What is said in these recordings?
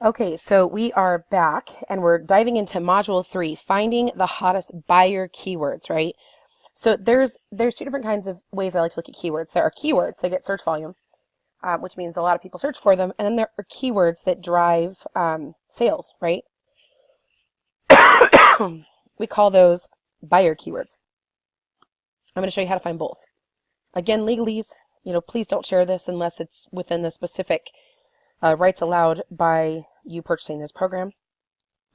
Okay, so we are back and we're diving into module 3, finding the hottest buyer keywords, right? So there's two different kinds of ways I like to look at keywords. There are keywords that get search volume, which means a lot of people search for them, and then there are keywords that drive sales, right? We call those buyer keywords. I'm going to show you how to find both. Again, legalese, please don't share this unless it's within the specific rights allowed by you purchasing this program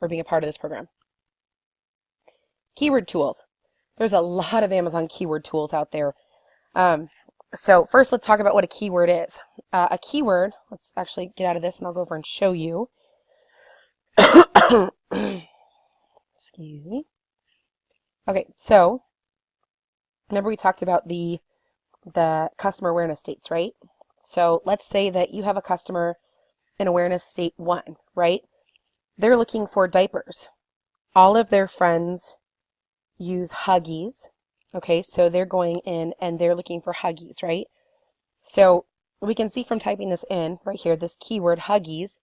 or being a part of this program. Keyword tools. There's a lot of Amazon keyword tools out there. So first, let's talk about what a keyword is. A keyword, let's actually get out of this and I'll go over and show you. Excuse me. Okay, so remember we talked about the customer awareness states, right? So let's say that you have a customer in awareness state 1, right? They're looking for diapers. All of their friends use Huggies. Okay, so they're going in and they're looking for Huggies, right? So we can see from typing this in right here, this keyword Huggies,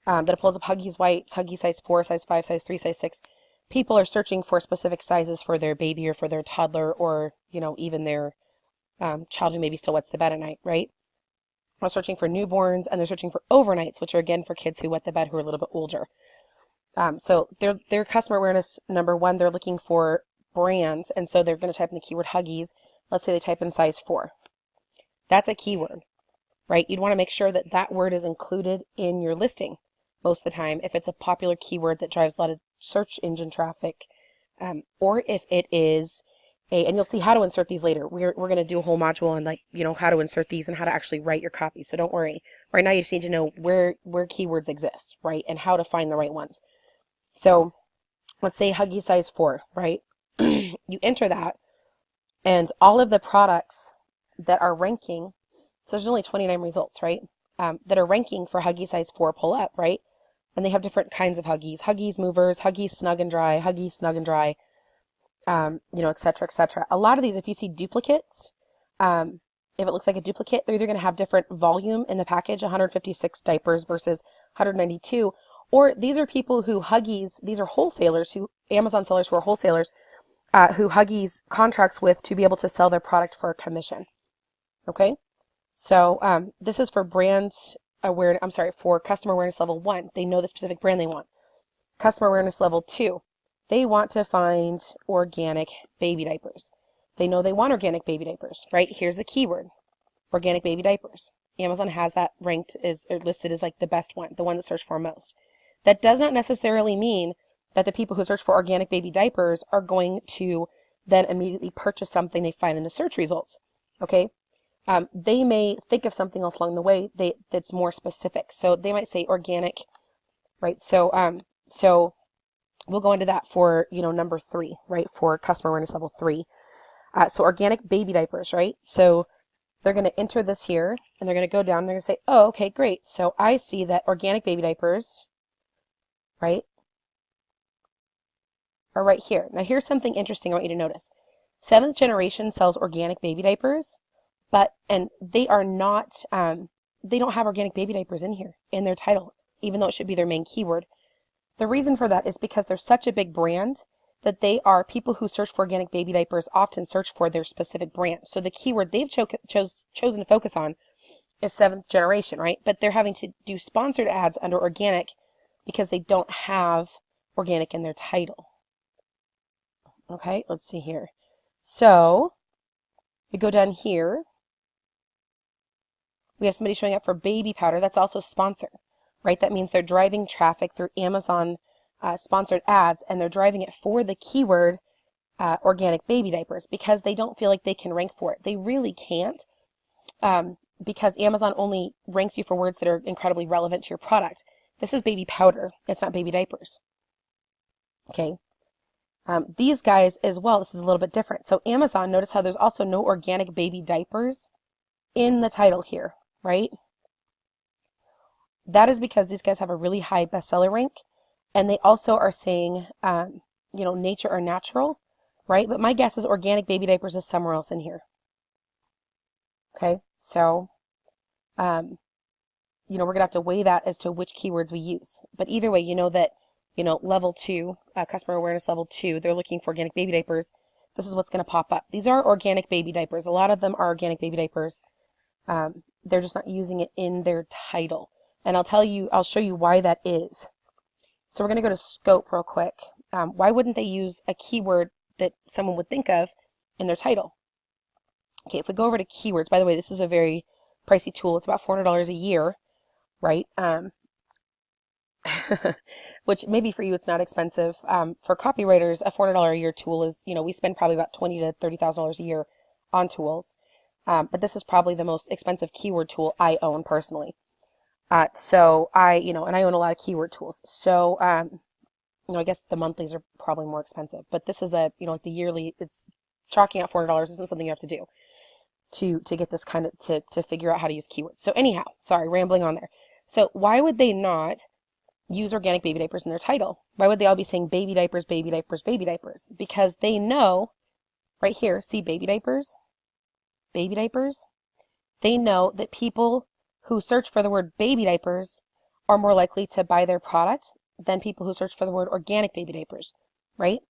that it pulls up Huggies wipes, Huggies size 4, size 5, size 3, size 6. People are searching for specific sizes for their baby or for their toddler or, even their child who maybe still wets the bed at night, right? They're searching for newborns and they're searching for overnights, which are again for kids who wet the bed who are a little bit older. So their customer awareness number 1, they're looking for brands, and so they're going to type in the keyword Huggies. Let's say they type in size 4. That's a keyword, right? You'd want to make sure that that word is included in your listing most of the time if it's a popular keyword that drives a lot of search engine traffic, or if it is and you'll see how to insert these later. We're going to do a whole module on how to insert these and how to actually write your copy. So don't worry. Right now you just need to know where keywords exist, right? And how to find the right ones. So let's say Huggy size 4, right? You enter that and all of the products that are ranking, so there's only 29 results, right? That are ranking for Huggy size 4 pull up, right? And they have different kinds of Huggies. Huggies movers, Huggies snug and dry, Huggies snug and dry, et cetera, et cetera. A lot of these, if you see duplicates, if it looks like a duplicate, they're either going to have different volume in the package, 156 diapers versus 192, or these are people who Huggies, these are wholesalers, Amazon sellers who are wholesalers, who Huggies contracts with to be able to sell their product for a commission. Okay? So this is for for customer awareness level 1. They know the specific brand they want. Customer awareness level 2. They want to find organic baby diapers. They know they want organic baby diapers, right? Here's the keyword, organic baby diapers. Amazon has that ranked or listed as like the best one, the one that searched for most. That does not necessarily mean that the people who search for organic baby diapers are going to then immediately purchase something they find in the search results, okay? They may think of something else along the way that's more specific. So they might say organic, right? So we'll go into that for, number 3, right? For customer awareness level 3. So organic baby diapers, right? So they're going to enter this here and they're going to go down and they're going to say, oh, okay, great. So I see that organic baby diapers, right, are right here. Now here's something interesting I want you to notice. 7th generation sells organic baby diapers, and they are not, they don't have organic baby diapers in here in their title, even though it should be their main keyword. The reason for that is because they're such a big brand that people who search for organic baby diapers often search for their specific brand. So the keyword they've chosen to focus on is 7th generation, right? But they're having to do sponsored ads under organic because they don't have organic in their title. Okay, let's see here. So we go down here. We have somebody showing up for baby powder. That's also sponsor, right? That means they're driving traffic through Amazon sponsored ads, and they're driving it for the keyword organic baby diapers because they don't feel like they can rank for it. They really can't because Amazon only ranks you for words that are incredibly relevant to your product. This is baby powder. It's not baby diapers. Okay. These guys as well, this is a little bit different. So Amazon, notice how there's also no organic baby diapers in the title here, right? That is because these guys have a really high bestseller rank, and they also are saying, nature or natural, right? But my guess is organic baby diapers is somewhere else in here. Okay, so we're going to have to weigh that as to which keywords we use. But either way, you know that, level 2, customer awareness level 2, they're looking for organic baby diapers. This is what's going to pop up. These are organic baby diapers. A lot of them are organic baby diapers. They're just not using it in their title. And I'll show you why that is. So we're going to go to scope real quick. Why wouldn't they use a keyword that someone would think of in their title? Okay, if we go over to keywords, by the way, this is a very pricey tool. It's about $400 a year, right? Which maybe for you it's not expensive. For copywriters, a $400 a year tool is, we spend probably about $20,000 to $30,000 a year on tools. But this is probably the most expensive keyword tool I own personally. So I own a lot of keyword tools. So, I guess the monthlies are probably more expensive, but this is like the yearly, it's chalking out $400 isn't something you have to do to get this kind of, to figure out how to use keywords. So anyhow, sorry, rambling on there. So why would they not use organic baby diapers in their title? Why would they all be saying baby diapers, baby diapers, baby diapers? Because they know right here, see baby diapers, baby diapers. They know that people who search for the word baby diapers are more likely to buy their product than people who search for the word organic baby diapers, right?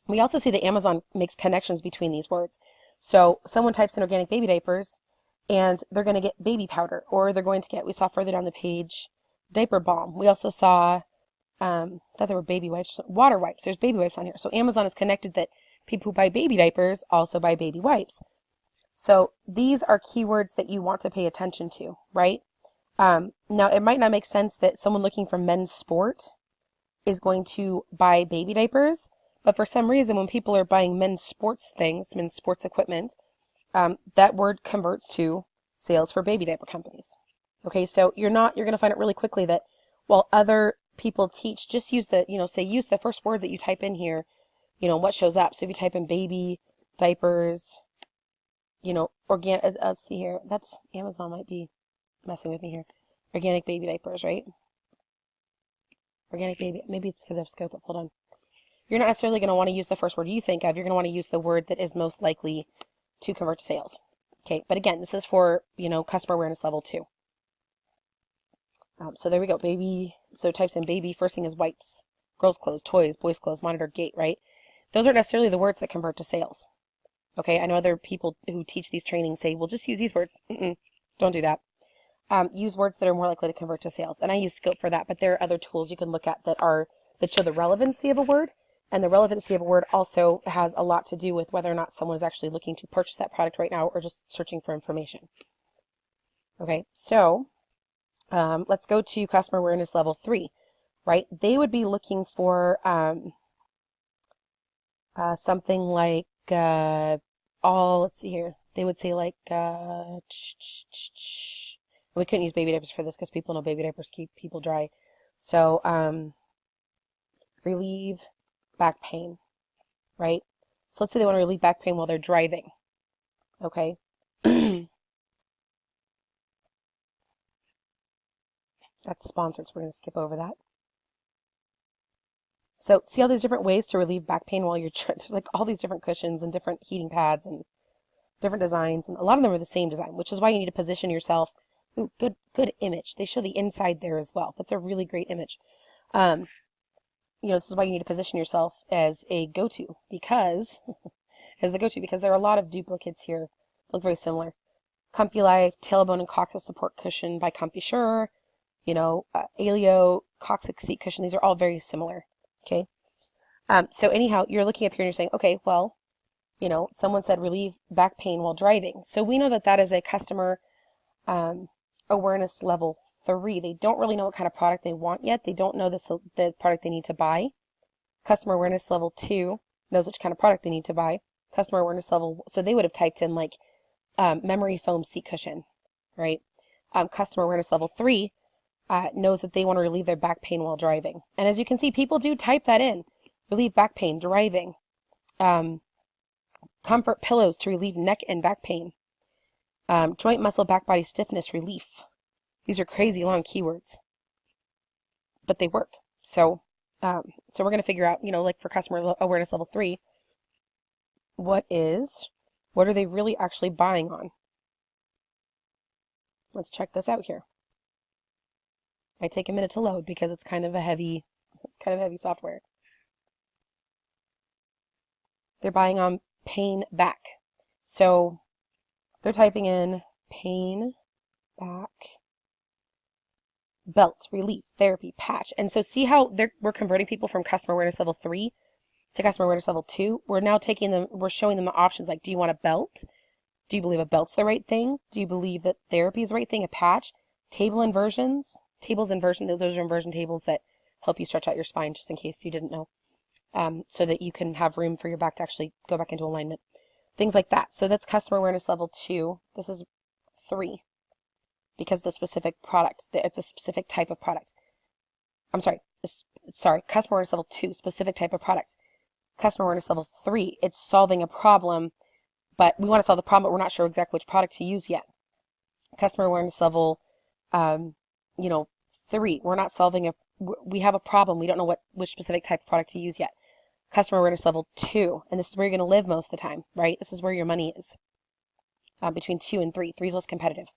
We also see that Amazon makes connections between these words. So someone types in organic baby diapers and they're going to get baby powder, or they're going to get, we saw further down the page, diaper balm. We also saw, thought there were baby wipes, water wipes. There's baby wipes on here. So Amazon is connected that people who buy baby diapers also buy baby wipes. So these are keywords that you want to pay attention to, right? Now, it might not make sense that someone looking for men's sport is going to buy baby diapers, but for some reason, when people are buying men's sports things, men's sports equipment, that word converts to sales for baby diaper companies. Okay, so you're going to find it really quickly that while other people teach, just use use the first word that you type in here, what shows up. So if you type in baby diapers, organic, let's see here, that's Amazon might be messing with me here. Organic baby diapers, right? Organic baby, maybe it's because I have scope up, hold on. You're not necessarily going to want to use the first word you think of. You're going to want to use the word that is most likely to convert to sales. Okay, but again, this is for, customer awareness level 2. So there we go, baby. So types in baby, first thing is wipes, girls' clothes, toys, boys' clothes, monitor, gate, right? Those aren't necessarily the words that convert to sales. Okay, I know other people who teach these trainings say, well, just use these words. Don't do that. Use words that are more likely to convert to sales. And I use Scope for that, but there are other tools you can look at that show the relevancy of a word. And the relevancy of a word also has a lot to do with whether or not someone is actually looking to purchase that product right now or just searching for information. Okay, so let's go to customer awareness level 3, right? They would be looking for something like, let's see here. They would say like, we couldn't use baby diapers for this because people know baby diapers keep people dry. So, relieve back pain, right? So let's say they want to relieve back pain while they're driving. Okay. That's sponsored, so we're going to skip over that. So see all these different ways to relieve back pain while you're there's like all these different cushions and different heating pads and different designs, and a lot of them are the same design, which is why you need to position yourself. Ooh, good image. They show the inside there as well. That's a really great image. This is why you need to position yourself as a go-to because there are a lot of duplicates here. Look very similar. Comfy Life, tailbone and coccyx support cushion by ComfySure, Aleo, coccyx seat cushion. These are all very similar. Okay. So anyhow, you're looking up here and you're saying, okay, well, someone said relieve back pain while driving. So we know that that is a customer awareness level 3. They don't really know what kind of product they want yet. They don't know the product they need to buy. Customer awareness level 2 knows which kind of product they need to buy. Customer awareness level, so they would have typed in like memory foam seat cushion, right? Customer awareness level 3 knows that they want to relieve their back pain while driving. And as you can see, people do type that in. Relieve back pain, driving. Comfort pillows to relieve neck and back pain. Joint muscle back body stiffness relief. These are crazy long keywords, but they work. So we're going to figure out, like for customer awareness level 3, what are they really actually buying on? Let's check this out here. Might take a minute to load because it's kind of a heavy software. They're buying on pain back. So they're typing in pain back, belt, relief, therapy, patch. And so see how we're converting people from customer awareness level 3 to customer awareness level 2. We're now we're showing them the options like, do you want a belt? Do you believe a belt's the right thing? Do you believe that therapy is the right thing? A patch? Tables inversions, those are inversion tables that help you stretch out your spine, just in case you didn't know, so that you can have room for your back to actually go back into alignment. Things like that. So that's customer awareness level 2. This is 3 because the specific products, it's a specific type of product. I'm sorry, customer awareness level 2, specific type of products. Customer awareness level 3, it's solving a problem, but we want to solve the problem, but we're not sure exactly which product to use yet. Customer awareness level, 3, we're not solving we have a problem, we don't know which specific type of product to use yet. Customer awareness level 2, and this is where you're going to live most of the time, right? This is where your money is, between 2 and 3. 3 is less competitive.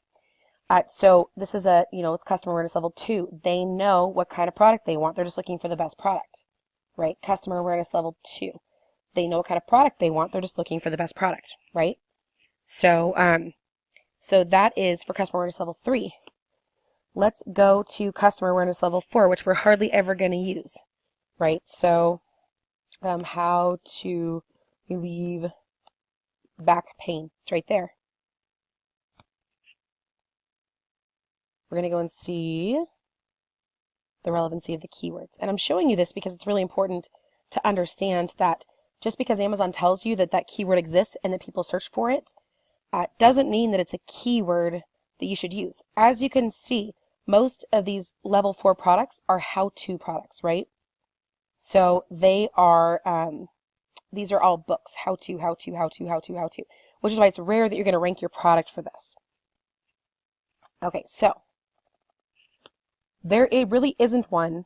So this is it's customer awareness level 2. They know what kind of product they want. They're just looking for the best product, right? Customer awareness level 2. They know what kind of product they want. They're just looking for the best product, right? So, so that is for customer awareness level 3. Let's go to customer awareness level 4, which we're hardly ever going to use, right? So, how to relieve back pain. It's right there. We're going to go and see the relevancy of the keywords. And I'm showing you this because it's really important to understand that just because Amazon tells you that that keyword exists and that people search for it, doesn't mean that it's a keyword that you should use. As you can see, most of these level 4 products are how-to products, right? So they are, these are all books, how-to, which is why it's rare that you're going to rank your product for this. Okay, so it really isn't one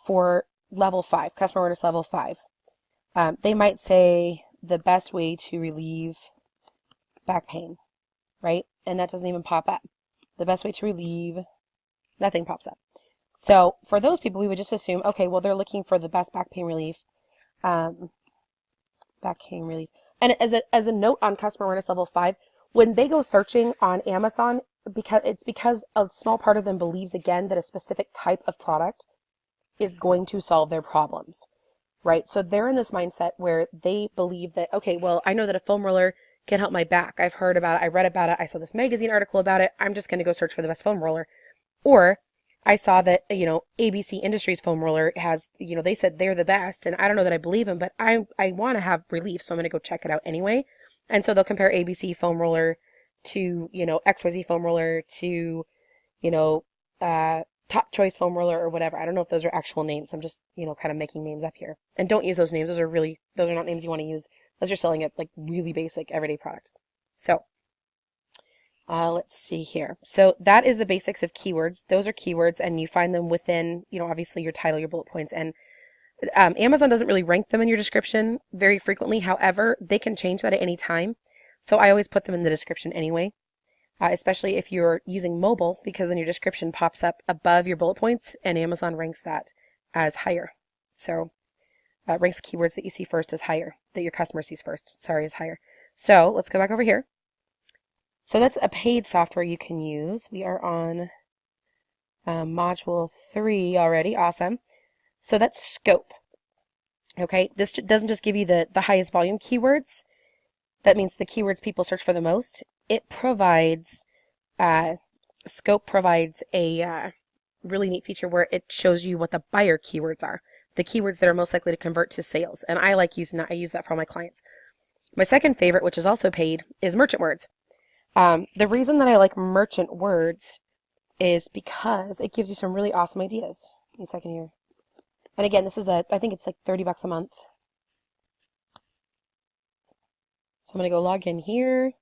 for level 5, customer awareness level 5. They might say the best way to relieve back pain, right? And that doesn't even pop up. The best way to relieve, nothing pops up. So for those people, we would just assume, okay, well, they're looking for the best back pain relief. Back pain relief. And as a note on customer awareness level 5, when they go searching on Amazon, because a small part of them believes, again, that a specific type of product is going to solve their problems, right? So they're in this mindset where they believe that, okay, well, I know that a foam roller can help my back. I've heard about it. I read about it. I saw this magazine article about it. I'm just going to go search for the best foam roller. Or I saw that, ABC Industries foam roller has, they said they're the best, and I don't know that I believe them, but I want to have relief, so I'm going to go check it out anyway. And so they'll compare ABC foam roller to, XYZ foam roller to, Top Choice foam roller or whatever. I don't know if those are actual names. I'm just, kind of making names up here. And don't use those names. Those are not names you want to use unless you're selling a really basic everyday product. So, let's see here. So that is the basics of keywords. Those are keywords, and you find them within, obviously your title, your bullet points, and Amazon doesn't really rank them in your description very frequently. However, they can change that at any time. So I always put them in the description anyway, especially if you're using mobile, because then your description pops up above your bullet points, and Amazon ranks that as higher. So ranks the keywords that you see first as higher, that your customer sees first, as higher. So let's go back over here. So that's a paid software you can use. We are on module 3 already. Awesome. So that's scope. Okay, this doesn't just give you the highest volume keywords. That means the keywords people search for the most. It provides, scope provides a really neat feature where it shows you what the buyer keywords are, the keywords that are most likely to convert to sales. And I like using that. I use that for all my clients. My second favorite, which is also paid, is merchant words. The reason that I like merchant words is because it gives you some really awesome ideas. Give me a second here. And again, this is I think it's like $30 a month. So I'm going to go log in here.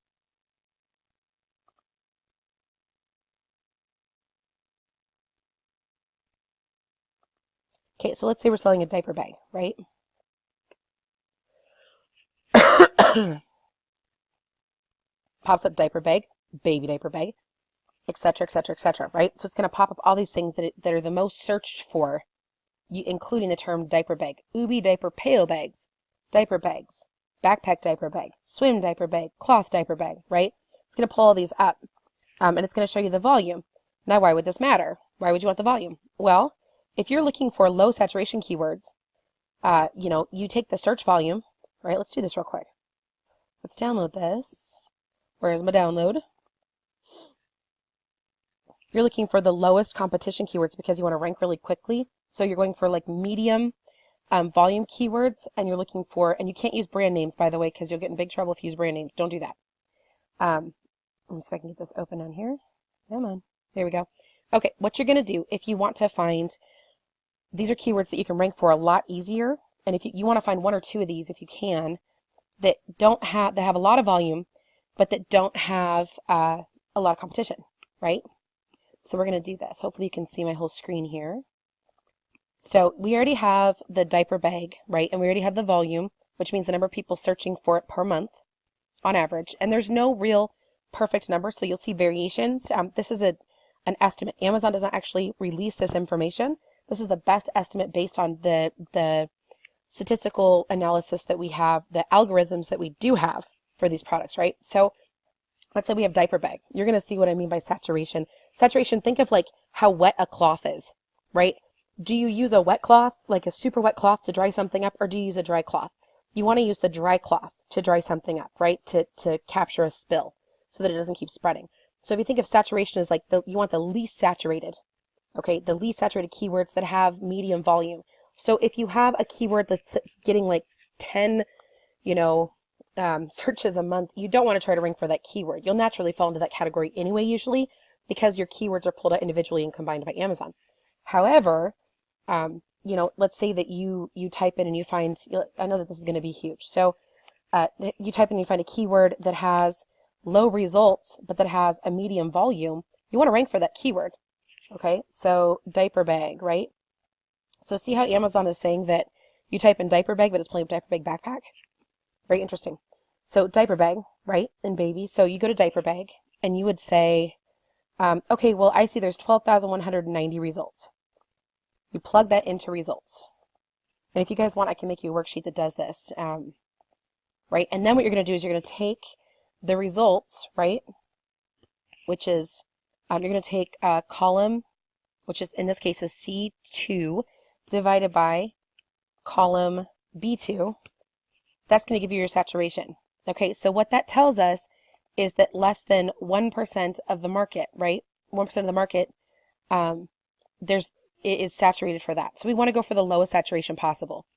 Okay, so let's say we're selling a diaper bag, right? Pops up diaper bag, baby diaper bag. etc., etc., etc., right? So it's going to pop up all these things that are the most searched for, including the term diaper bag. Ubi diaper pail bags, backpack diaper bag, swim diaper bag, cloth diaper bag, right? It's going to pull all these up, and it's going to show you the volume. Now, why would this matter? Why would you want the volume? Well, if you're looking for low saturation keywords, you take the search volume, right? Let's do this real quick. Let's download this. Where's my download? You're looking for the lowest competition keywords because you want to rank really quickly. So you're going for like medium volume keywords, and you're looking for, and you can't use brand names, by the way, because you'll get in big trouble if you use brand names. Don't do that. Let me see if I can get this open on here. Come on. There we go. Okay, what you're going to do if you want to find, these are keywords that you can rank for a lot easier. And if you want to find one or two of these, if you can, that have a lot of volume, but that don't have a lot of competition, right? So we're going to do this. Hopefully you can see my whole screen here. So we already have the diaper bag, right? And we already have the volume, which means the number of people searching for it per month on average. And there's no real perfect number, so you'll see variations. This is an estimate. Amazon doesn't actually release this information. This is the best estimate based on the statistical analysis that we have, the algorithms that we do have for these products, right? So let's say we have diaper bag. You're going to see what I mean by saturation. Saturation, think of like how wet a cloth is, right? Do you use a wet cloth, like a super wet cloth to dry something up, or do you use a dry cloth? You want to use the dry cloth to dry something up, right? To capture a spill so that it doesn't keep spreading. So if you think of saturation as like you want the least saturated, okay? The least saturated keywords that have medium volume. So if you have a keyword that's getting like 10, searches a month, you don't want to try to rank for that keyword. You'll naturally fall into that category anyway, usually, because your keywords are pulled out individually and combined by Amazon. However, let's say that you type in and you find, I know that this is going to be huge. So you type in and you find a keyword that has low results, but that has a medium volume. You want to rank for that keyword. Okay, so diaper bag, right? So see how Amazon is saying that you type in diaper bag, but it's pulling up diaper bag backpack? Very interesting. So diaper bag, right, and baby. So you go to diaper bag, and you would say, okay, well, I see there's 12,190 results. You plug that into results. And if you guys want, I can make you a worksheet that does this, right? And then what you're going to do is you're going to take the results, right, which is, you're going to take a column, which is, in this case, is C2, divided by column B2. That's going to give you your saturation. Okay, so what that tells us is that less than 1% of the market, right? 1% of the market is saturated for that. So we want to go for the lowest saturation possible.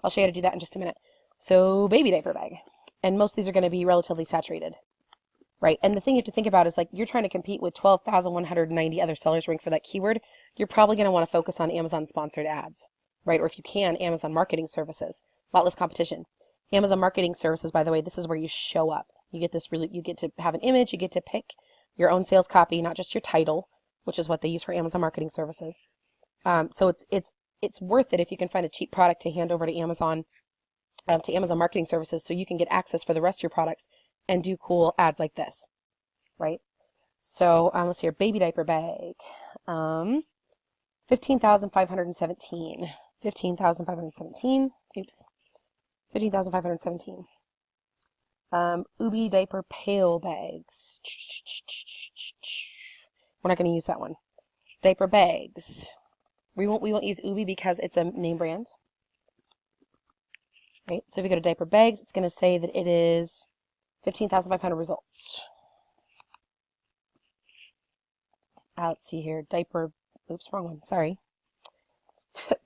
I'll show you how to do that in just a minute. So baby diaper bag. And most of these are going to be relatively saturated, right? And the thing you have to think about is like you're trying to compete with 12,190 other sellers ranked for that keyword. You're probably going to want to focus on Amazon sponsored ads, right? Or if you can, Amazon marketing services. A lot less competition. Amazon marketing services, by the way, this is where you show up. You get to have an image, you get to pick your own sales copy, not just your title, which is what they use for Amazon marketing services. So it's worth it if you can find a cheap product to hand over to Amazon marketing services, so you can get access for the rest of your products and do cool ads like this, right? So let's see here, baby diaper bag, 15,517. 15,517. Oops. 15,517. Ubi diaper pail bags. We're not going to use that one. Diaper bags. We won't use Ubi because it's a name brand. Right? So if we go to diaper bags, it's going to say that it is 15,500 results. Let's see here. Diaper. Oops, wrong one. Sorry.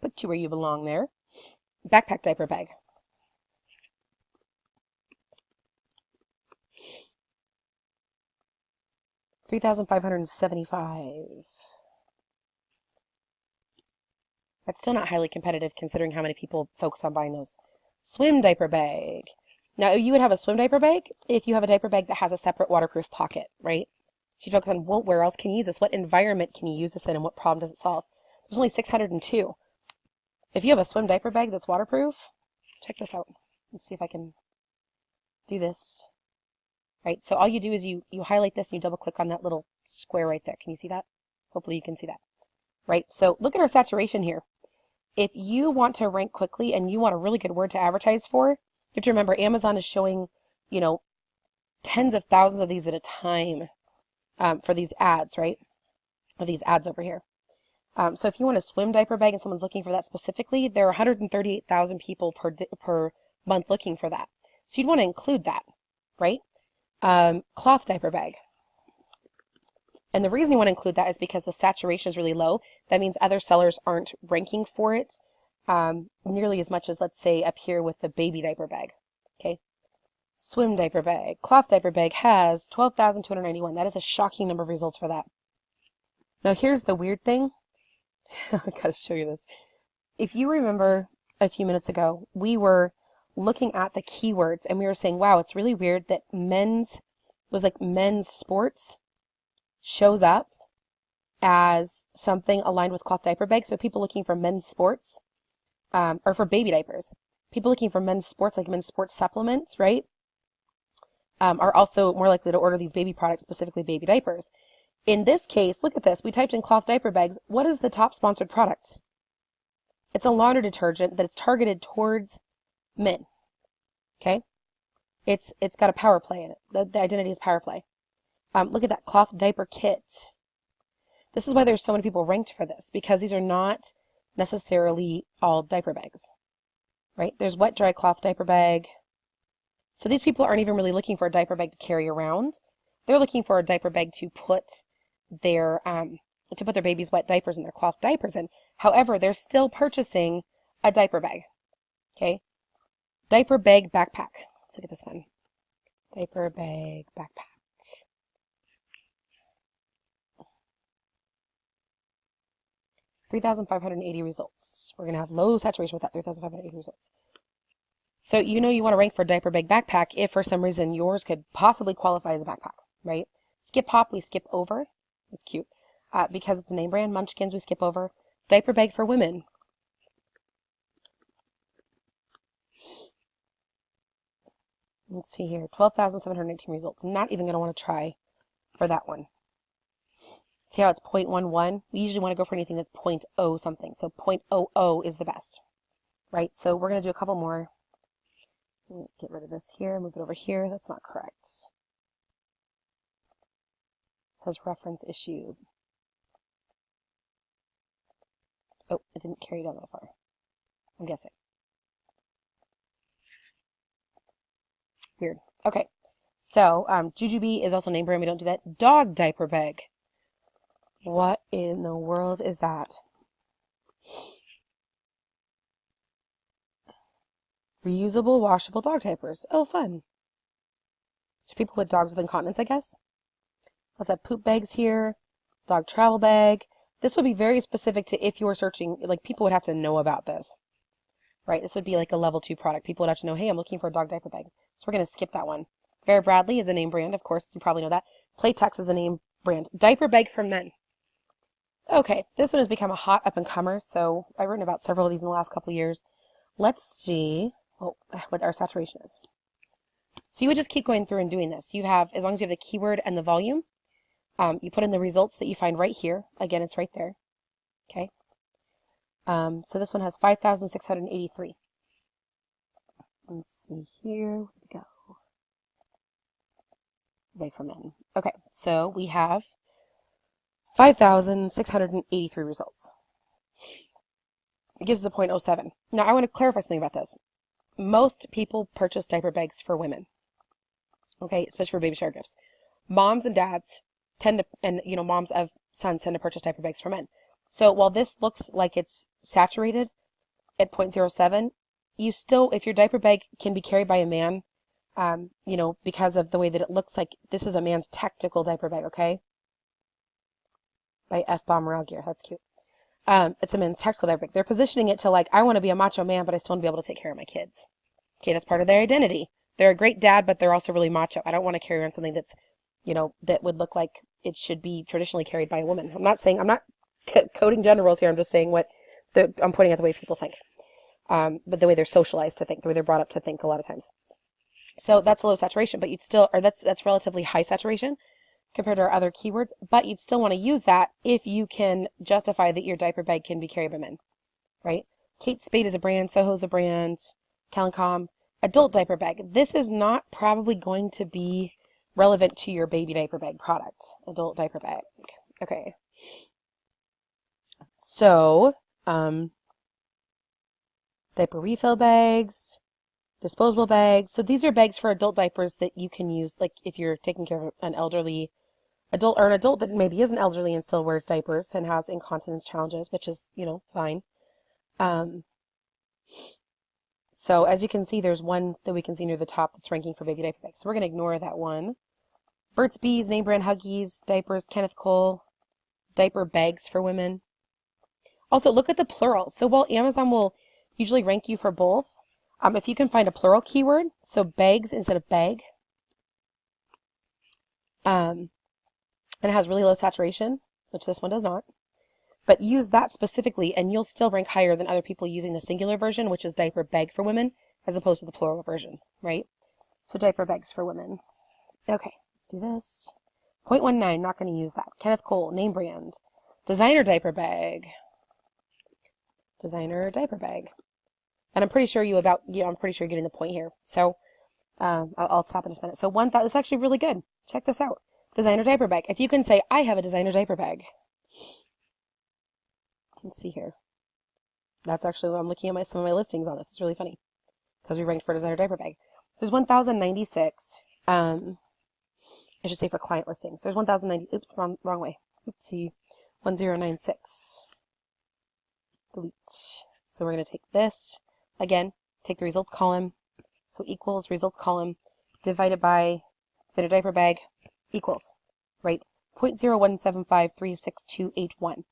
Put you where you belong there. Backpack diaper bag. $3,575. That's still not highly competitive considering how many people focus on buying those. Swim diaper bag. Now, you would have a swim diaper bag if you have a diaper bag that has a separate waterproof pocket, right? So you focus on, well, where else can you use this? What environment can you use this in, and what problem does it solve? There's only 602. If you have a swim diaper bag that's waterproof, check this out. Let's see if I can do this. Right, so all you do is you highlight this and you double click on that little square right there. Can you see that? Hopefully you can see that, right? So look at our saturation here. If you want to rank quickly and you want a really good word to advertise for, you have to remember Amazon is showing, you know, tens of thousands of these at a time for these ads, right? Of these ads over here. So if you want a swim diaper bag and someone's looking for that specifically, there are 138,000 people per month looking for that. So you'd want to include that, right? Cloth diaper bag. And the reason you want to include that is because the saturation is really low. That means other sellers aren't ranking for it nearly as much as, let's say, up here with the baby diaper bag. Okay. Swim diaper bag. Cloth diaper bag has 12,291. That is a shocking number of results for that. Now here's the weird thing. I've got to show you this. If you remember a few minutes ago, we were looking at the keywords and we were saying, wow, it's really weird that men's sports shows up as something aligned with cloth diaper bags. So people looking for men's sports, or for baby diapers, people looking for men's sports, like men's sports supplements, right, are also more likely to order these baby products, specifically baby diapers. In this case, look at this. We typed in cloth diaper bags. What is the top sponsored product? It's a laundry detergent that's targeted towards men. Okay? It's got a power play in it. The identity is power play. Look at that cloth diaper kit. This is why there's so many people ranked for this, because these are not necessarily all diaper bags, right? There's wet, dry cloth diaper bag. So these people aren't even really looking for a diaper bag to carry around. They're looking for a diaper bag to put their baby's wet diapers and their cloth diapers in. However, they're still purchasing a diaper bag. Okay? Diaper bag backpack. Let's look at this one. Diaper bag backpack. $3,580 results. We're going to have low saturation with that, 3,580 results. So you know you want to rank for a diaper bag backpack if for some reason yours could possibly qualify as a backpack, right? Skip Hop, we skip over. It's cute. Because it's a name brand. Munchkins, we skip over. Diaper bag for women. Let's see here. 12,718 results. Not even going to want to try for that one. See how it's 0.11? We usually want to go for anything that's 0.0 something. So 0.00 is the best, right? So we're going to do a couple more. Get rid of this here, move it over here. That's not correct. It says reference issued. Oh, it didn't carry down that far, I'm guessing. Weird. Okay. So, Jujube is also name brand. We don't do that. Dog diaper bag. What in the world is that? Reusable, washable dog diapers. Oh, fun. So people with dogs with incontinence, I guess. Let's have poop bags here. Dog travel bag. This would be very specific to if you were searching, like people would have to know about this. Right? This would be like a level 2 product. People would have to know, hey, I'm looking for a dog diaper bag. So we're going to skip that one. Vera Bradley is a name brand. Of course, you probably know that. Playtex is a name brand. Diaper bag for men. Okay, this one has become a hot up-and-comer, so I've written about several of these in the last couple of years. Let's see what our saturation is. So you would just keep going through and doing this. You have, as long as you have the keyword and the volume, you put in the results that you find right here. Again, it's right there. Okay. So this one has 5,683. Let's see here. Where we go? Bag for men. Okay, so we have 5,683 results. It gives us a 0.07. Now, I want to clarify something about this. Most people purchase diaper bags for women. Okay, especially for baby shower gifts. Moms and dads tend to, and moms of sons tend to purchase diaper bags for men. So while this looks like it's saturated at 0.07, you still, if your diaper bag can be carried by a man, because of the way that it looks like this is a man's tactical diaper bag, okay? By F. Bomb Gear. That's cute. It's a men's tactical diaper bag. They're positioning it to like, I want to be a macho man, but I still want to be able to take care of my kids. Okay, that's part of their identity. They're a great dad, but they're also really macho. I don't want to carry around something that's, that would look like it should be traditionally carried by a woman. I'm not coding gender roles here. I'm just saying I'm pointing out the way people think. But the way they're socialized to think, the way they're brought up to think a lot of times. So that's low saturation, but you'd still, or that's relatively high saturation. compared to our other keywords, but you'd still want to use that if you can justify that your diaper bag can be carried by men, right? Kate Spade is a brand, Soho's a brand, Calincom, adult diaper bag. This is not probably going to be relevant to your baby diaper bag product, adult diaper bag. Okay. So, diaper refill bags, disposable bags. So these are bags for adult diapers that you can use, like if you're taking care of an elderly adult or an adult that maybe isn't elderly and still wears diapers and has incontinence challenges, which is, fine. So as you can see, there's one that we can see near the top that's ranking for baby diaper bags. So we're going to ignore that one. Burt's Bees, name brand Huggies, diapers, Kenneth Cole, diaper bags for women. Also, look at the plural. So while Amazon will usually rank you for both, if you can find a plural keyword, so bags instead of bag, and it has really low saturation, which this one does not, but use that specifically and you'll still rank higher than other people using the singular version, which is diaper bag for women, as opposed to the plural version, right? So diaper bags for women. Okay, let's do this. 0.19, not going to use that. Kenneth Cole, name brand. Designer diaper bag. Designer diaper bag. And I'm pretty sure I'm pretty sure you're getting the point here. So I'll stop in just a minute. So one thought, this is actually really good. Check this out. Designer diaper bag. If you can say, I have a designer diaper bag. Let's see here. That's actually, I'm looking at some of my listings on this. It's really funny because we ranked for designer diaper bag. There's 1,096. I should say for client listings. There's 1,090. Oops, wrong way. Oopsie. 1096. Delete. So we're going to take this. Again, take the results column. So equals results column divided by designer diaper bag equals, right? 0.0175368281.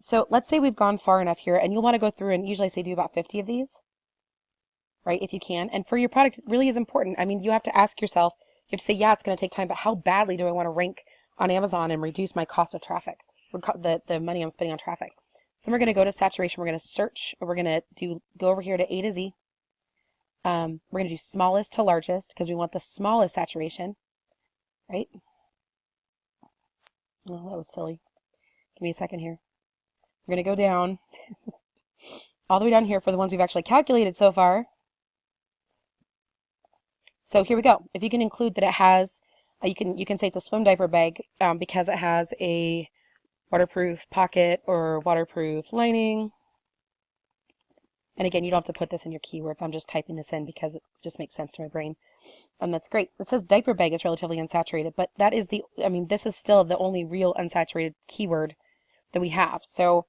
So let's say we've gone far enough here, and you'll want to go through and usually I say do about 50 of these, right, if you can. And for your product, it really is important. I mean, you have to ask yourself, you have to say, yeah, it's going to take time, but how badly do I want to rank on Amazon and reduce my cost of traffic, the money I'm spending on traffic? So we're going to go to saturation. We're going to search, and we're going to go over here to A to Z. We're going to do smallest to largest because we want the smallest saturation, right? Oh, that was silly. Give me a second here. We're going to go down all the way down here for the ones we've actually calculated so far. So here we go. If you can include that it has, you can say it's a swim diaper bag because it has a waterproof pocket or waterproof lining. And again, you don't have to put this in your keywords. I'm just typing this in because it just makes sense to my brain. That's great. It says diaper bag is relatively unsaturated, but that is this is still the only real unsaturated keyword that we have. So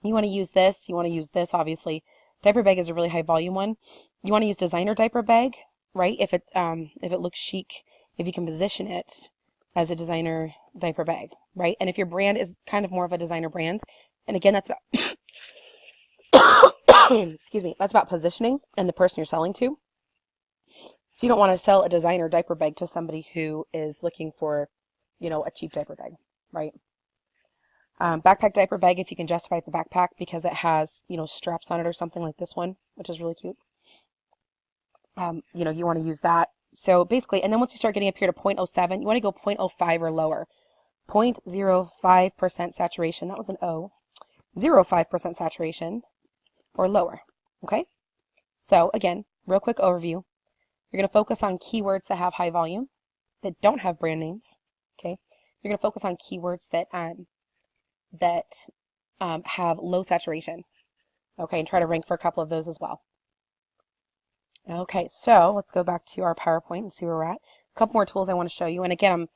you want to use this. You want to use this, obviously. Diaper bag is a really high volume one. You want to use designer diaper bag, right? If it looks chic, if you can position it as a designer diaper bag, right? And if your brand is kind of more of a designer brand, and again, that's about excuse me, that's about positioning and the person you're selling to. So you don't want to sell a designer diaper bag to somebody who is looking for, a cheap diaper bag, right? Backpack diaper bag, if you can justify it's a backpack because it has, straps on it or something like this one, which is really cute. You want to use that. So basically, and then once you start getting up here to 0.07, you want to go 0.05 or lower. 0.05% saturation, that was an O. 0.05% saturation or lower, okay? So again, real quick overview. You're going to focus on keywords that have high volume, that don't have brand names, okay? You're going to focus on keywords that have low saturation, okay, and try to rank for a couple of those as well. Okay, so let's go back to our PowerPoint and see where we're at. A couple more tools I want to show you, and again,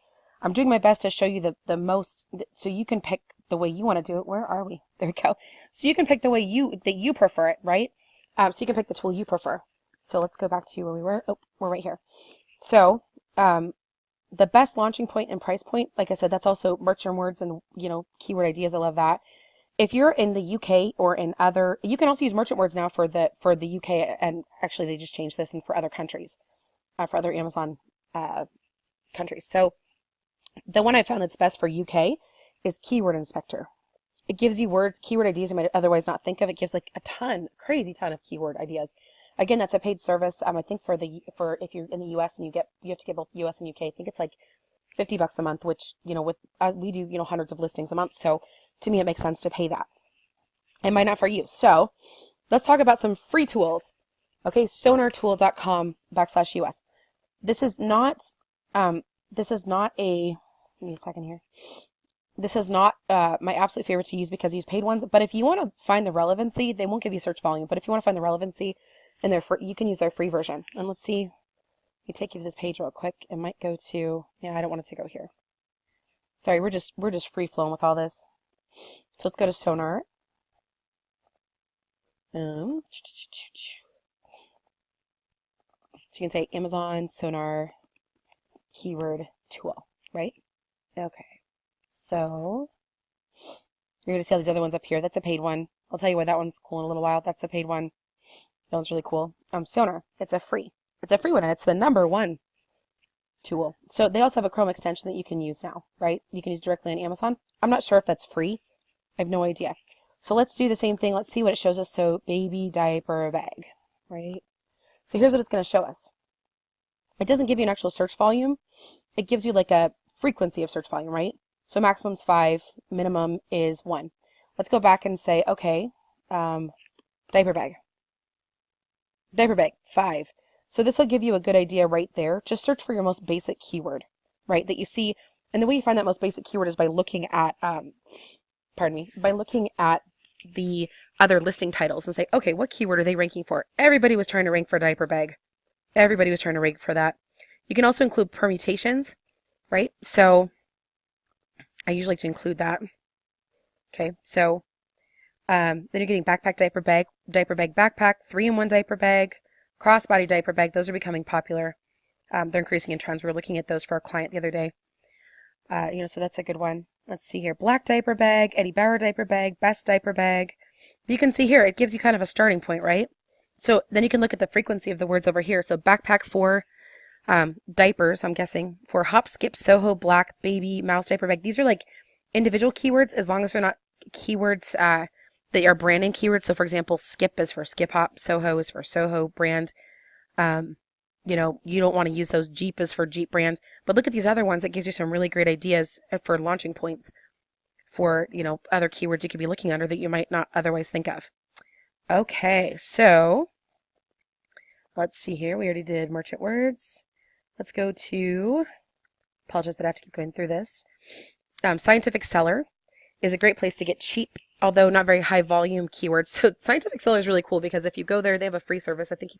I'm doing my best to show you the most, so you can pick the way you want to do it. Where are we? There we go. So you can pick the way that you prefer it, right? So you can pick the tool you prefer. So let's go back to where we were. Oh, we're right here. So the best launching point and price point, like I said, that's also merchant words and keyword ideas. I love that. If you're in the UK or in other, you can also use merchant words now for the UK, and actually they just changed this and for other countries, for other Amazon countries. So the one I found that's best for UK is Keyword Inspector. It gives you words, keyword ideas you might otherwise not think of. It gives like crazy ton of keyword ideas. Again, that's a paid service. I think for if you're in the US and you have to get both US and UK, I think it's like $50 a month, which, with we do, hundreds of listings a month. So to me, it makes sense to pay that. It might not for you. So let's talk about some free tools. Okay, sonartool.com/US. This is not a, give me a second here. This is not my absolute favorite to use because I use paid ones. But if you want to find the relevancy, they won't give you search volume. But if you want to find the relevancy, and you can use their free version. And let's see. Let me take you to this page real quick. It might go to, I don't want it to go here. Sorry, we're just free flowing with all this. So let's go to Sonar. So you can say Amazon Sonar keyword tool, right? Okay. So you're going to see all these other ones up here. That's a paid one. I'll tell you why that one's cool in a little while. That's a paid one. That one's really cool. Sonar. It's a free one, and it's the #1 tool. So they also have a Chrome extension that you can use now, right? You can use directly on Amazon. I'm not sure if that's free. I have no idea. So let's do the same thing. Let's see what it shows us. So baby diaper bag, right? So here's what it's going to show us. It doesn't give you an actual search volume. It gives you like a frequency of search volume, right? So maximum is 5, minimum is 1. Let's go back and say, okay, diaper bag. Diaper bag, 5. So this will give you a good idea right there. Just search for your most basic keyword, right, that you see. And the way you find that most basic keyword is by looking at, by looking at the other listing titles and say, okay, what keyword are they ranking for? Everybody was trying to rank for diaper bag. Everybody was trying to rank for that. You can also include permutations, right? So I usually like to include that. Okay, so then you're getting backpack diaper bag backpack, 3-in-1 diaper bag, crossbody diaper bag. Those are becoming popular. They're increasing in trends. We were looking at those for a client the other day. So that's a good one. Let's see here. Black diaper bag, Eddie Bauer diaper bag, best diaper bag. You can see here, it gives you kind of a starting point, right? So then you can look at the frequency of the words over here. So backpack for diapers, I'm guessing, for hop, skip, Soho, black, baby, mouse diaper bag. These are like individual keywords as long as they're not keywords that are branding keywords. So for example, skip is for skip hop, Soho is for Soho brand. You don't want to use those. Jeep is for Jeep brand. But look at these other ones. That gives you some really great ideas for launching points for, other keywords you could be looking under that you might not otherwise think of. Okay, so let's see here. We already did merchant words. Let's go to, apologize that I have to keep going through this. Scientific Seller is a great place to get cheap, although not very high volume keywords. So Scientific Seller is really cool because if you go there, they have a free service. I think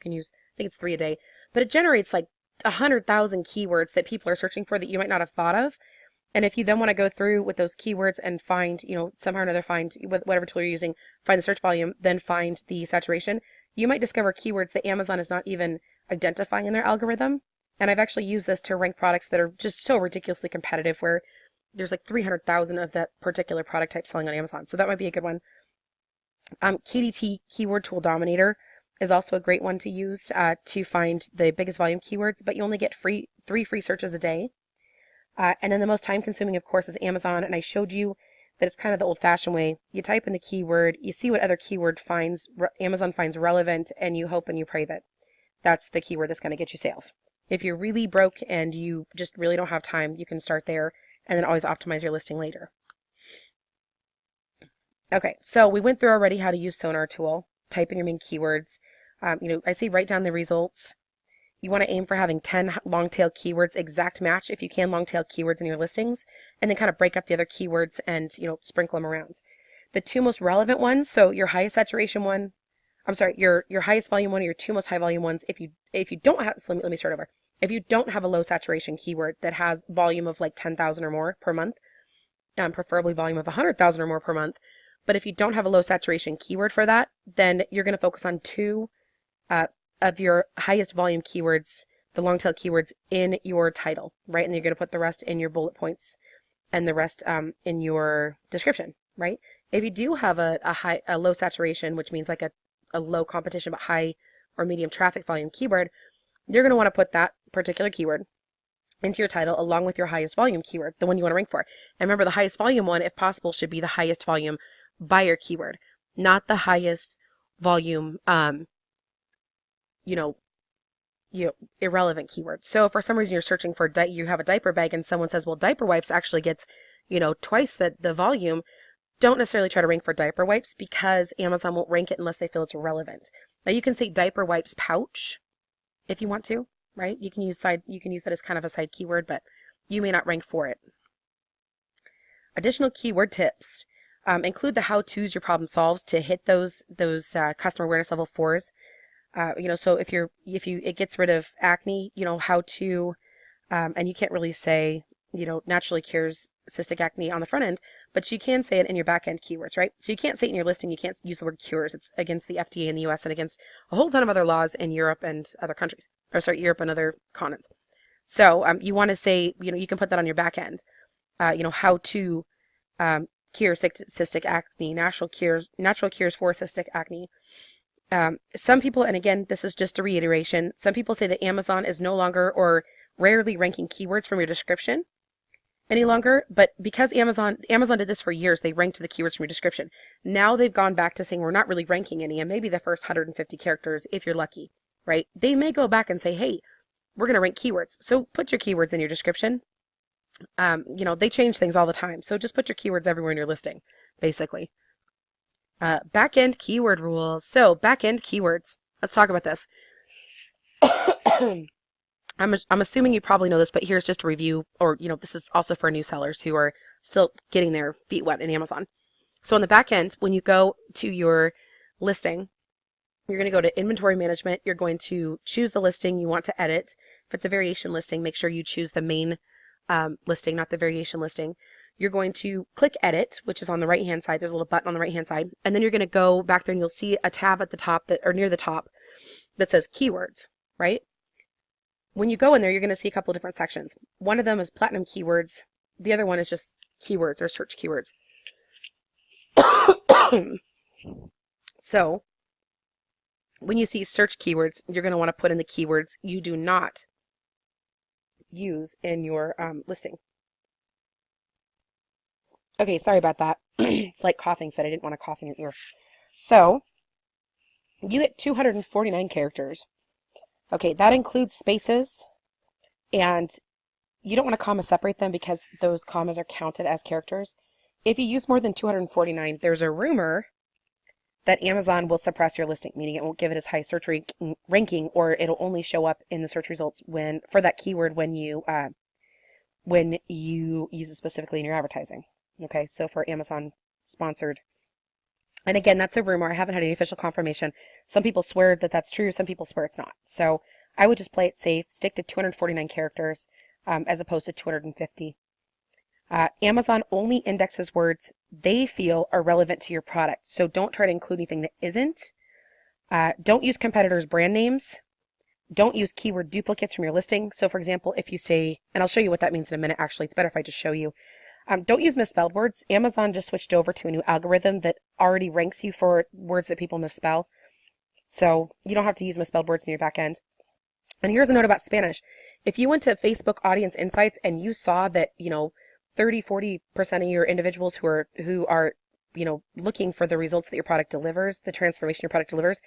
it's 3 a day, but it generates like 100,000 keywords that people are searching for that you might not have thought of. And if you then want to go through with those keywords and find, somehow or another find whatever tool you're using, find the search volume, then find the saturation, you might discover keywords that Amazon is not even identifying in their algorithm. And I've actually used this to rank products that are just so ridiculously competitive where there's like 300,000 of that particular product type selling on Amazon. So that might be a good one. KDT Keyword Tool Dominator is also a great one to use to find the biggest volume keywords, but you only get 3 free searches a day. And then the most time consuming, of course, is Amazon. And I showed you that it's kind of the old fashioned way. You type in the keyword, you see what other keyword Amazon finds relevant, and you hope and you pray that that's the keyword that's going to get you sales. If you're really broke and you just really don't have time, you can start there and then always optimize your listing later. Okay, so we went through already how to use Sonar tool, type in your main keywords. I say write down the results. You want to aim for having 10 long tail keywords, exact match if you can long tail keywords in your listings, and then kind of break up the other keywords and, sprinkle them around. The 2 most relevant ones, so your highest saturation one, your highest volume one, or your 2 most high volume ones. If you don't have, so let me start over. If you don't have a low saturation keyword that has volume of like 10,000 or more per month, preferably volume of 100,000 or more per month, but if you don't have a low saturation keyword for that, then you're going to focus on 2 of your highest volume keywords, the long tail keywords in your title, right? And you're going to put the rest in your bullet points and the rest in your description, right? If you do have a low saturation, which means like a low competition but high or medium traffic volume keyword, you're going to want to put that particular keyword into your title along with your highest volume keyword, the one you want to rank for. And remember, the highest volume one, if possible, should be the highest volume buyer keyword, not the highest volume, irrelevant keywords. So if for some reason you're searching for, you have a diaper bag and someone says, well, diaper wipes actually gets, twice the volume, don't necessarily try to rank for diaper wipes because Amazon won't rank it unless they feel it's relevant. Now you can say diaper wipes pouch if you want to, right? You can use that as kind of a side keyword, but you may not rank for it. Additional keyword tips include the how-tos your problem solves to hit those customer awareness level 4s. So if it gets rid of acne, how to, and you can't really say, naturally cures cystic acne on the front end, but you can say it in your back end keywords, right? So you can't say it in your listing. You can't use the word cures. It's against the FDA in the US and against a whole ton of other laws in Europe and other countries, Europe and other continents. So you want to say, you can put that on your back end, how to cure cystic acne, natural cures for cystic acne. Some people, and again, this is just a reiteration, some people say that Amazon is no longer or rarely ranking keywords from your description any longer, but because Amazon did this for years, they ranked the keywords from your description. Now they've gone back to saying we're not really ranking any, and maybe the first 150 characters if you're lucky, right? They may go back and say, hey, we're going to rank keywords. So put your keywords in your description. They change things all the time. So just put your keywords everywhere in your listing, basically. Back-end keyword rules. So back-end keywords. Let's talk about this. I'm assuming you probably know this, but here's just a review, or, this is also for new sellers who are still getting their feet wet in Amazon. So on the back end, when you go to your listing, you're going to go to inventory management. You're going to choose the listing you want to edit. If it's a variation listing, make sure you choose the main listing, not the variation listing. You're going to click edit, which is on the right hand side. There's a little button on the right hand side. And then you're going to go back there and you'll see a tab at the top or near the top that says keywords, right? When you go in there, you're going to see a couple of different sections. One of them is platinum keywords. The other one is just keywords or search keywords. So when you see search keywords, you're going to want to put in the keywords you do not use in your listing. Okay, sorry about that. It's like coughing fit. I didn't want to cough in your ear. So you get 249 characters. Okay, that includes spaces, and you don't want to comma separate them because those commas are counted as characters. If you use more than 249, there's a rumor that Amazon will suppress your listing, meaning it won't give it as high search ranking, or it'll only show up in the search results for that keyword when you use it specifically in your advertising. Okay, so for Amazon sponsored. And again, that's a rumor. I haven't had any official confirmation. Some people swear that that's true. Some people swear it's not. So I would just play it safe. Stick to 249 characters as opposed to 250. Amazon only indexes words they feel are relevant to your product. So don't try to include anything that isn't. Don't use competitors' brand names. Don't use keyword duplicates from your listing. So for example, if you say, and I'll show you what that means in a minute, actually, it's better if I just show you. Don't use misspelled words. Amazon just switched over to a new algorithm that already ranks you for words that people misspell. So you don't have to use misspelled words in your back end. And here's a note about Spanish. If you went to Facebook Audience Insights and you saw that, 30-40% of your individuals who are looking for the results that your product delivers, the transformation your product delivers,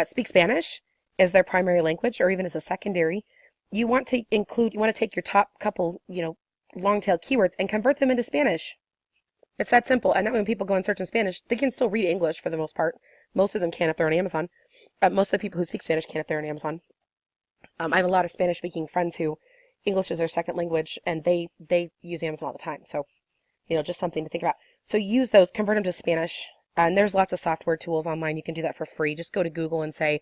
speak Spanish as their primary language or even as a secondary, you want to take your top couple, long tail keywords and convert them into Spanish. It's that simple. And that when people go and search in Spanish, they can still read English for the most part. Most of them can if they're on Amazon. Most of the people who speak Spanish can if they're on Amazon. I have a lot of Spanish speaking friends who English is their second language and they use Amazon all the time. So, just something to think about. So use those, convert them to Spanish. And there's lots of software tools online. You can do that for free. Just go to Google and say,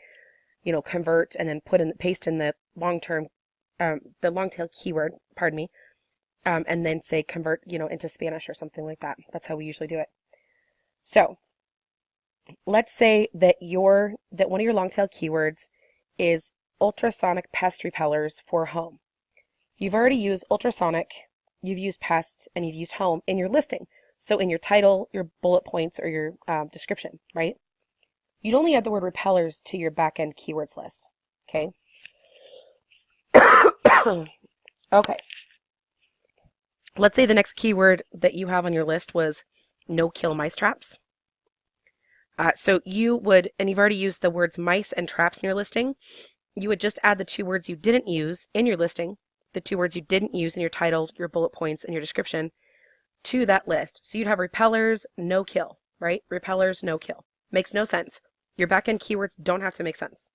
convert, and then paste in the long tail keyword, and then say convert, into Spanish or something like that. That's how we usually do it. So let's say that one of your long tail keywords is ultrasonic pest repellers for home. You've already used ultrasonic, you've used pest, and you've used home in your listing. So in your title, your bullet points, or your description, right? You'd only add the word repellers to your back-end keywords list, okay? Okay. Let's say the next keyword that you have on your list was no-kill mice traps. So you would, and you've already used the words mice and traps in your listing, you would just add the 2 words you didn't use in your listing, the 2 words you didn't use in your title, your bullet points, and your description to that list. So you'd have repellers, no kill, right? Repellers, no kill. Makes no sense. Your back-end keywords don't have to make sense.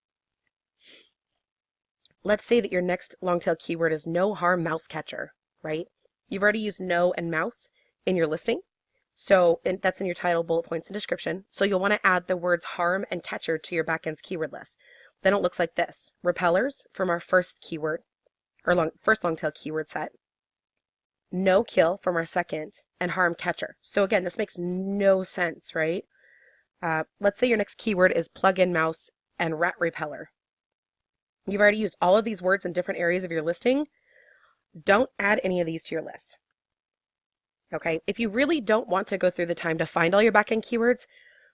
Let's say that your next long tail keyword is no harm mouse catcher, right? You've already used no and mouse in your listing. So that's in your title, bullet points, and description. So you'll want to add the words harm and catcher to your backend's keyword list. Then it looks like this. Repellers from our first keyword, or first long tail keyword set. No kill from our second, and harm catcher. So again, this makes no sense, right? Let's say your next keyword is plug-in mouse and rat repeller. You've already used all of these words in different areas of your listing. Don't add any of these to your list. Okay, if you really don't want to go through the time to find all your backend keywords,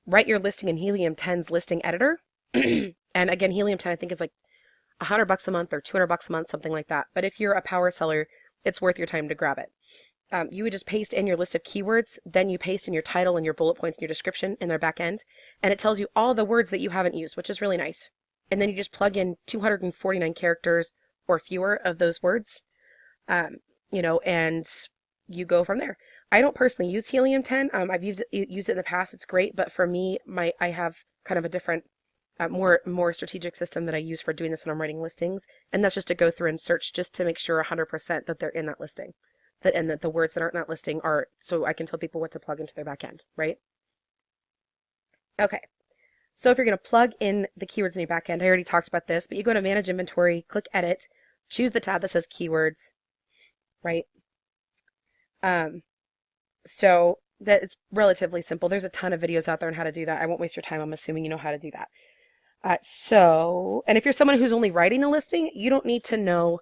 write your listing in Helium 10's listing editor. And again, Helium 10 I think is like $100 a month or $200 a month, something like that. But if you're a power seller, it's worth your time to grab it. You would just paste in your list of keywords, then you paste in your title and your bullet points and your description in their back end, and it tells you all the words that you haven't used, which is really nice. And then you just plug in 249 characters or fewer of those words, and you go from there. I don't personally use Helium 10. I've used it in the past. It's great, but for me, I have kind of a different, more strategic system that I use for doing this when I'm writing listings, and that's just to go through and search just to make sure 100% that they're in that listing, and that the words that aren't in that listing are, so I can tell people what to plug into their back end, right? Okay. So if you're going to plug in the keywords in your backend, I already talked about this, but you go to Manage Inventory, click Edit, choose the tab that says Keywords, right? So that it's relatively simple. There's a ton of videos out there on how to do that. I won't waste your time. I'm assuming you know how to do that. And if you're someone who's only writing the listing, you don't need to know.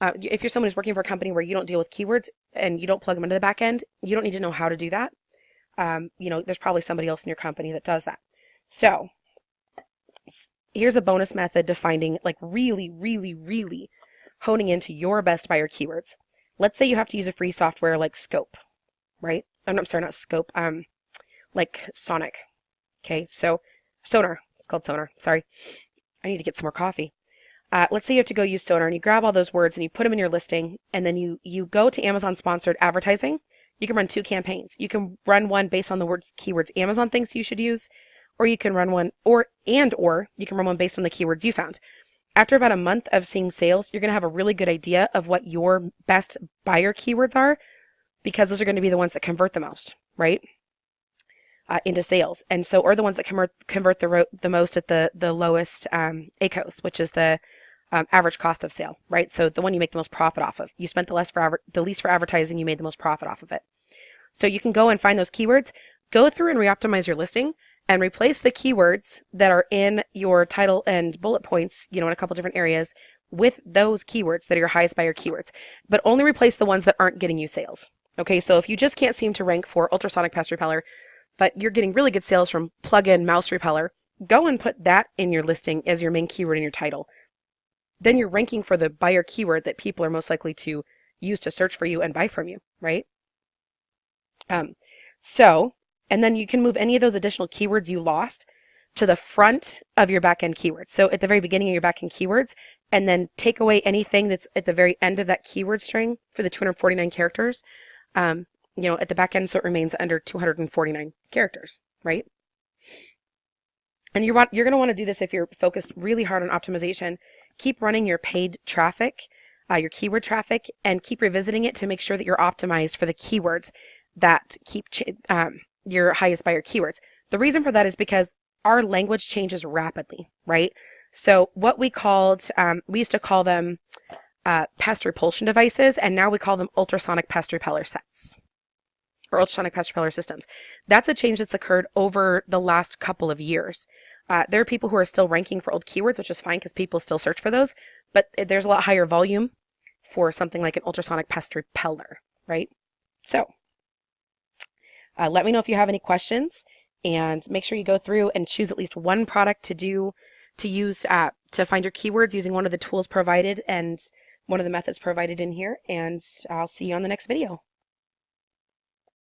If you're someone who's working for a company where you don't deal with keywords and you don't plug them into the backend, you don't need to know how to do that. There's probably somebody else in your company that does that. So here's a bonus method to finding, like, really, really, really honing into your best buyer keywords. Let's say you have to use a free software like Scope, right? I'm sorry, not Scope, like Sonic. Okay, so Sonar. It's called Sonar. Sorry. I need to get some more coffee. Let's say you have to go use Sonar and you grab all those words and you put them in your listing, and then you go to Amazon sponsored advertising. You can run 2 campaigns. You can run one based on the keywords Amazon thinks you should use, or you can run one, or you can run one based on the keywords you found. After about a month of seeing sales, you're going to have a really good idea of what your best buyer keywords are, because those are going to be the ones that convert the most, right? Into sales. And so, or the ones that convert the most at the lowest ACOS, which is the average cost of sale, right? So the one you make the most profit off of. You spent the least for advertising, you made the most profit off of it. So you can go and find those keywords, go through and re-optimize your listing, and replace the keywords that are in your title and bullet points, in a couple different areas, with those keywords that are your highest buyer keywords, but only replace the ones that aren't getting you sales. Okay, so if you just can't seem to rank for ultrasonic pest repeller, but you're getting really good sales from plug-in mouse repeller, go and put that in your listing as your main keyword in your title. Then you're ranking for the buyer keyword that people are most likely to use to search for you and buy from you, right? And then you can move any of those additional keywords you lost to the front of your backend keywords. So at the very beginning of your backend keywords, and then take away anything that's at the very end of that keyword string for the 249 characters, at the back end, so it remains under 249 characters, right? And you're going to want to do this if you're focused really hard on optimization. Keep running your paid traffic, your keyword traffic, and keep revisiting it to make sure that you're optimized for the keywords that keep your highest buyer keywords. The reason for that is because our language changes rapidly, right? So what we used to call them pest repulsion devices, and now we call them ultrasonic pest repeller sets, or ultrasonic pest repeller systems. That's a change that's occurred over the last couple of years. There are people who are still ranking for old keywords, which is fine because people still search for those, but there's a lot higher volume for something like an ultrasonic pest repeller, right? So let me know if you have any questions, and make sure you go through and choose at least one product to use to find your keywords using one of the tools provided and one of the methods provided in here, and I'll see you on the next video.